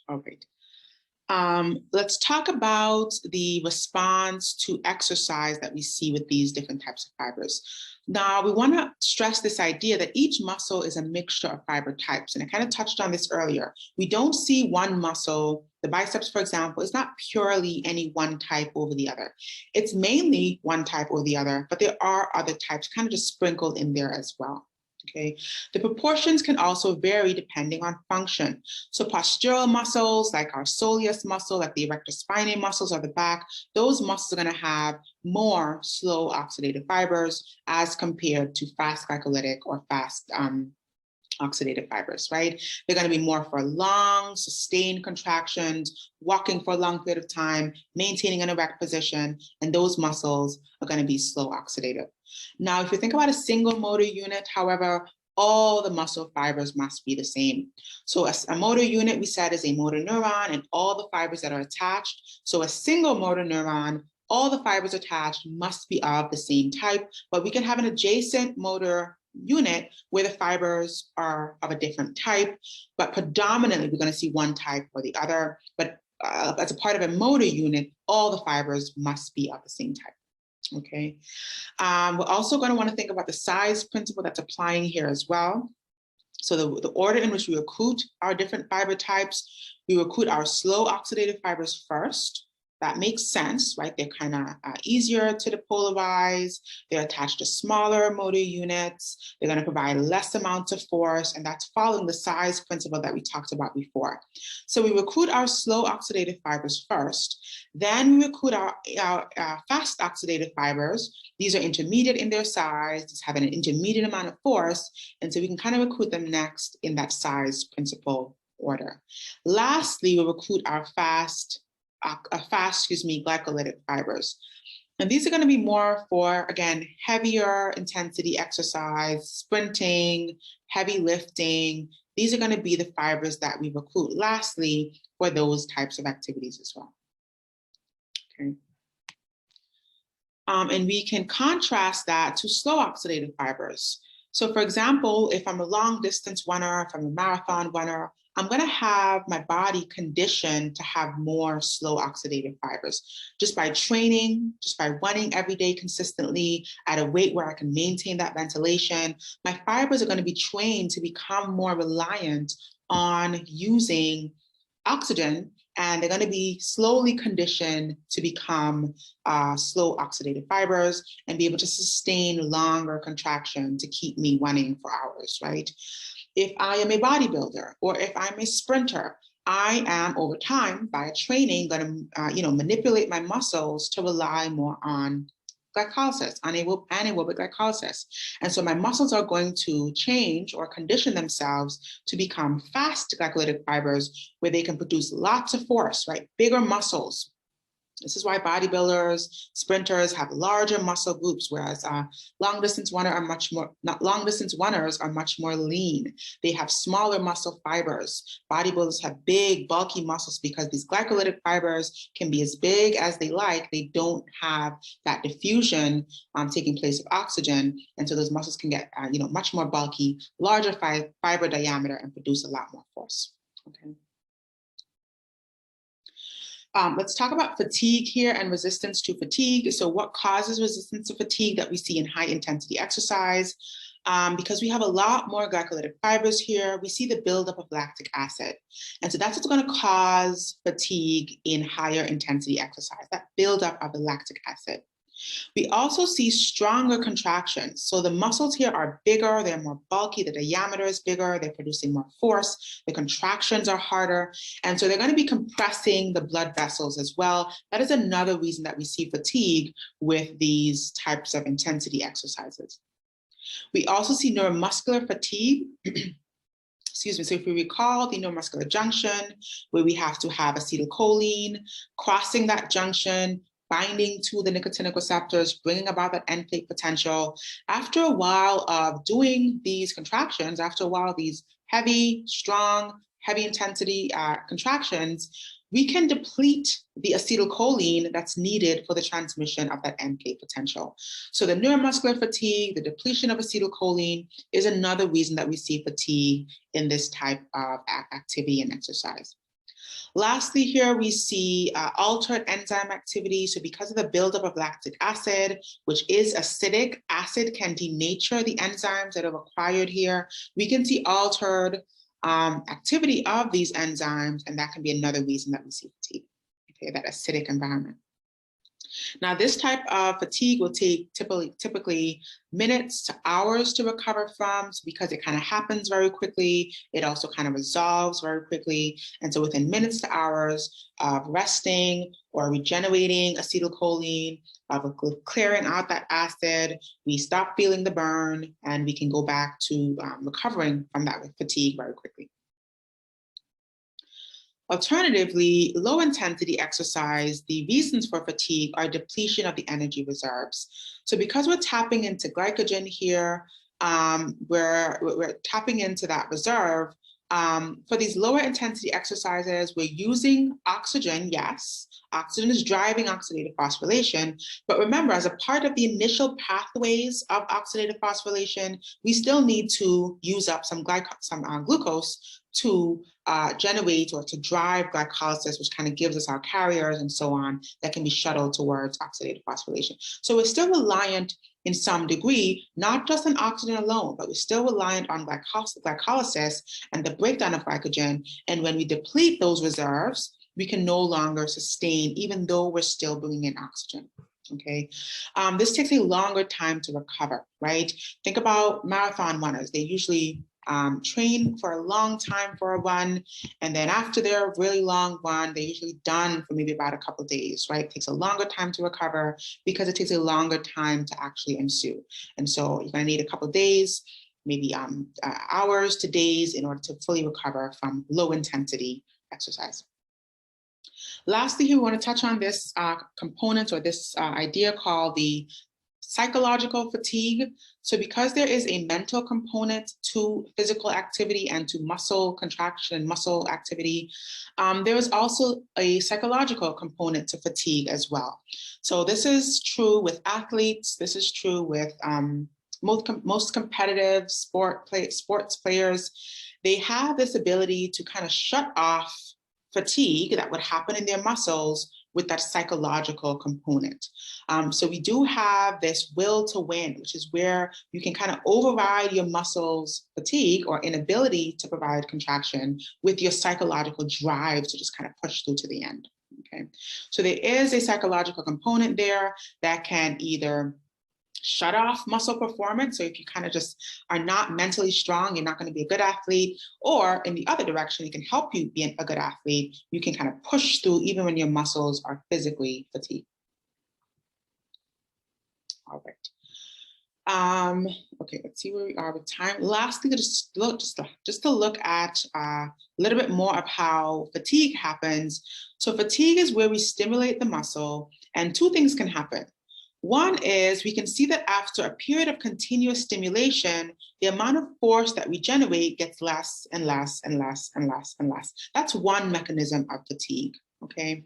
All right. Let's talk about the response to exercise that we see with these different types of fibers. Now, we want to stress this idea that each muscle is a mixture of fiber types. And I kind of touched on this earlier. We don't see one muscle, the biceps, for example, is not purely any one type over the other. It's mainly one type over the other, but there are other types kind of just sprinkled in there as well. Okay, the proportions can also vary depending on function. So postural muscles, like our soleus muscle, like the erector spinae muscles or the back, those muscles are going to have more slow oxidative fibers as compared to fast glycolytic or fast oxidative fibers, right? They're going to be more for long, sustained contractions, walking for a long period of time, maintaining an erect position, and those muscles are going to be slow oxidative. Now, if you think about a single motor unit, however, all the muscle fibers must be the same. So a motor unit, we said, is a motor neuron and all the fibers that are attached. So a single motor neuron, all the fibers attached must be of the same type, but we can have an adjacent motor unit where the fibers are of a different type, but predominantly we're going to see one type or the other. But as a part of a motor unit, all the fibers must be of the same type. Okay. We're also going to want to think about the size principle that's applying here as well. So the order in which we recruit our different fiber types, we recruit our slow oxidative fibers first. That makes sense, right? They're kind of easier to depolarize. They're attached to smaller motor units. They're going to provide less amounts of force, and that's following the size principle that we talked about before. So we recruit our slow oxidative fibers first. Then we recruit our fast oxidative fibers. These are intermediate in their size, just have an intermediate amount of force, and so we can kind of recruit them next in that size principle order. Lastly, we recruit our fast glycolytic fibers. And these are going to be more for, again, heavier intensity exercise, sprinting, heavy lifting. These are going to be the fibers that we recruit lastly for those types of activities as well. Okay. And we can contrast that to slow oxidative fibers. So for example, if I'm a long distance runner, if I'm a marathon runner, I'm going to have my body conditioned to have more slow oxidative fibers. Just by training, just by running every day consistently at a weight where I can maintain that ventilation, my fibers are going to be trained to become more reliant on using oxygen, and they're going to be slowly conditioned to become slow oxidative fibers and be able to sustain longer contraction to keep me running for hours, right? If I am a bodybuilder or if I'm a sprinter, I am over time via training going to manipulate my muscles to rely more on glycolysis, anaerobic glycolysis. And so my muscles are going to change or condition themselves to become fast glycolytic fibers where they can produce lots of force, right? Bigger muscles. This is why bodybuilders, sprinters have larger muscle groups, whereas long distance runners are much more lean. They have smaller muscle fibers. Bodybuilders have big, bulky muscles because these glycolytic fibers can be as big as they like. They don't have that diffusion taking place of oxygen, and so those muscles can get much more bulky, larger fiber diameter, and produce a lot more force. Okay. Let's talk about fatigue here and resistance to fatigue. So what causes resistance to fatigue that we see in high intensity exercise? Because we have a lot more glycolytic fibers here, we see the buildup of lactic acid. And so that's what's going to cause fatigue in higher intensity exercise, that buildup of the lactic acid. We also see stronger contractions. So the muscles here are bigger, they're more bulky, the diameter is bigger, they're producing more force, the contractions are harder, and so they're going to be compressing the blood vessels as well. That is another reason that we see fatigue with these types of intensity exercises. We also see neuromuscular fatigue. Excuse me, so if we recall the neuromuscular junction, where we have to have acetylcholine crossing that junction, binding to the nicotinic receptors, bringing about that end plate potential. After a while of doing these contractions, after a while these heavy, strong, heavy intensity contractions, we can deplete the acetylcholine that's needed for the transmission of that end plate potential. So the neuromuscular fatigue, the depletion of acetylcholine is another reason that we see fatigue in this type of activity and exercise. Lastly, here we see altered enzyme activity. So because of the buildup of lactic acid, which is acidic, acid can denature the enzymes that are required here. We can see altered activity of these enzymes, and that can be another reason that we see fatigue, okay, that acidic environment. Now, this type of fatigue will take typically minutes to hours to recover from, because it kind of happens very quickly. It also kind of resolves very quickly. And so within minutes to hours of resting or regenerating acetylcholine, of clearing out that acid, we stop feeling the burn and we can go back to recovering from that fatigue very quickly. Alternatively, low intensity exercise, the reasons for fatigue are depletion of the energy reserves. So because we're tapping into glycogen here, we're tapping into that reserve. For these lower intensity exercises, we're using oxygen, yes. Oxygen is driving oxidative phosphorylation, but remember, as a part of the initial pathways of oxidative phosphorylation, we still need to use up some glucose to generate or to drive glycolysis, which kind of gives us our carriers and so on that can be shuttled towards oxidative phosphorylation. So we're still reliant in some degree, not just on oxygen alone, but we're still reliant on glycolysis and the breakdown of glycogen. And when we deplete those reserves, we can no longer sustain, even though we're still bringing in oxygen. Okay, this takes a longer time to recover, right? Think about marathon runners. They usually train for a long time for a run, and then after their really long run, they're usually done for maybe about a couple of days, right? It takes a longer time to recover because it takes a longer time to actually ensue. And so you're going to need a couple of days, maybe hours to days in order to fully recover from low intensity exercise. Lastly, here we want to touch on this component or this idea called the psychological fatigue. So because there is a mental component to physical activity and to muscle contraction and muscle activity, there is also a psychological component to fatigue as well. So this is true with athletes. This is true with most competitive sports players. They have this ability to kind of shut off fatigue that would happen in their muscles with that psychological component. So we do have this will to win, which is where you can kind of override your muscles' fatigue or inability to provide contraction with your psychological drive to just kind of push through to the end. Okay, so there is a psychological component there that can either shut off muscle performance. So if you kind of just are not mentally strong, you're not going to be a good athlete, or in the other direction, it can help you be a good athlete. You can kind of push through even when your muscles are physically fatigued. All right. Okay, let's see where we are with time. Lastly, just to look at a little bit more of how fatigue happens. So fatigue is where we stimulate the muscle, and two things can happen. One is we can see that after a period of continuous stimulation, the amount of force that we generate gets less and less and less and less and less. That's one mechanism of fatigue, okay?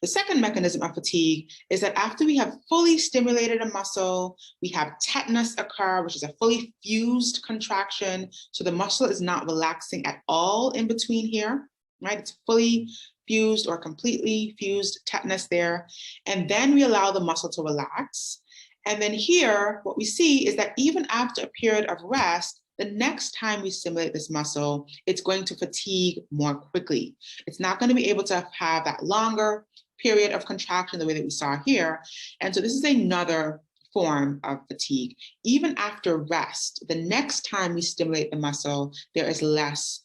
The second mechanism of fatigue is that after we have fully stimulated a muscle, we have tetanus occur, which is a fully fused contraction. So the muscle is not relaxing at all in between here, right? It's fully fused or completely fused tetanus there. And then we allow the muscle to relax. And then here, what we see is that even after a period of rest, the next time we stimulate this muscle, it's going to fatigue more quickly. It's not going to be able to have that longer period of contraction the way that we saw here. And so this is another form of fatigue. Even after rest, the next time we stimulate the muscle, there is less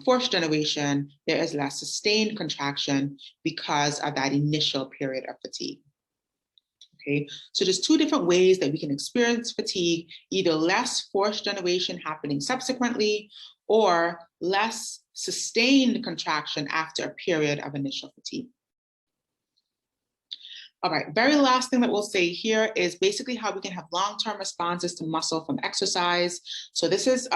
force generation, there is less sustained contraction because of that initial period of fatigue. Okay, so there's two different ways that we can experience fatigue, either less force generation happening subsequently or less sustained contraction after a period of initial fatigue. All right, very last thing that we'll say here is basically how we can have long-term responses to muscle from exercise. So this is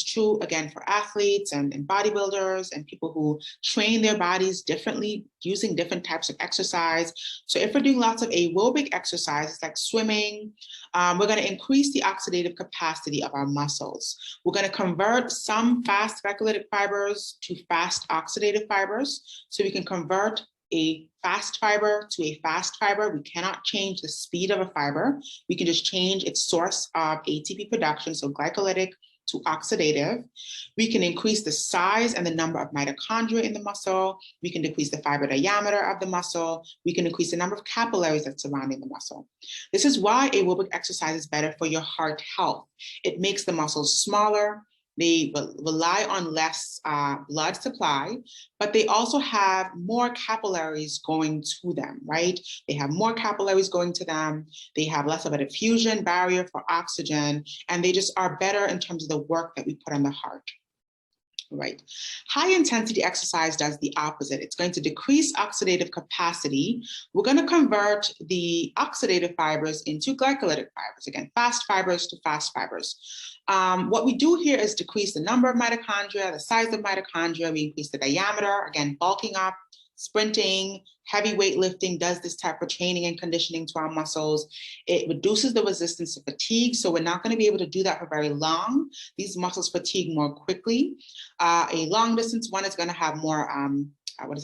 true again for athletes and bodybuilders and people who train their bodies differently using different types of exercise. So if we're doing lots of aerobic exercises like swimming, we're going to increase the oxidative capacity of our muscles. We're going to convert some fast glycolytic fibers to fast oxidative fibers. So we can convert a fast fiber to a fast fiber. We cannot change the speed of a fiber. We can just change its source of ATP production, so glycolytic to oxidative. We can increase the size and the number of mitochondria in the muscle. We can decrease the fiber diameter of the muscle. We can increase the number of capillaries that's surrounding the muscle. This is why aerobic exercise is better for your heart health. It makes the muscles smaller. They rely on less blood supply, but they also have more capillaries going to them, right? They have more capillaries going to them. They have less of a diffusion barrier for oxygen, and they just are better in terms of the work that we put on the heart. Right. High intensity exercise does the opposite. It's going to decrease oxidative capacity. We're going to convert the oxidative fibers into glycolytic fibers. Again, fast fibers to fast fibers. What we do here is decrease the number of mitochondria, the size of mitochondria. We increase the diameter, again, bulking up. Sprinting, heavy weightlifting does this type of training and conditioning to our muscles. It reduces the resistance to fatigue, so we're not going to be able to do that for very long. These muscles fatigue more quickly. A long distance one is going to have more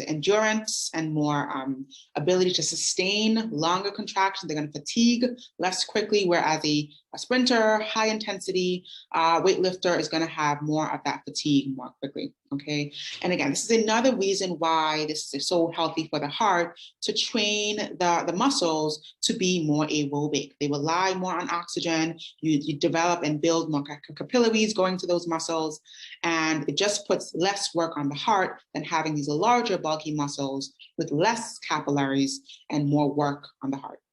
endurance and more ability to sustain longer contractions. They're going to fatigue less quickly, whereas a sprinter, high intensity weightlifter is going to have more of that fatigue more quickly. Okay. And again, this is another reason why this is so healthy for the heart, to train the muscles to be more aerobic. They rely more on oxygen. You develop and build more capillaries going to those muscles. And it just puts less work on the heart than having these larger bulky muscles with less capillaries and more work on the heart.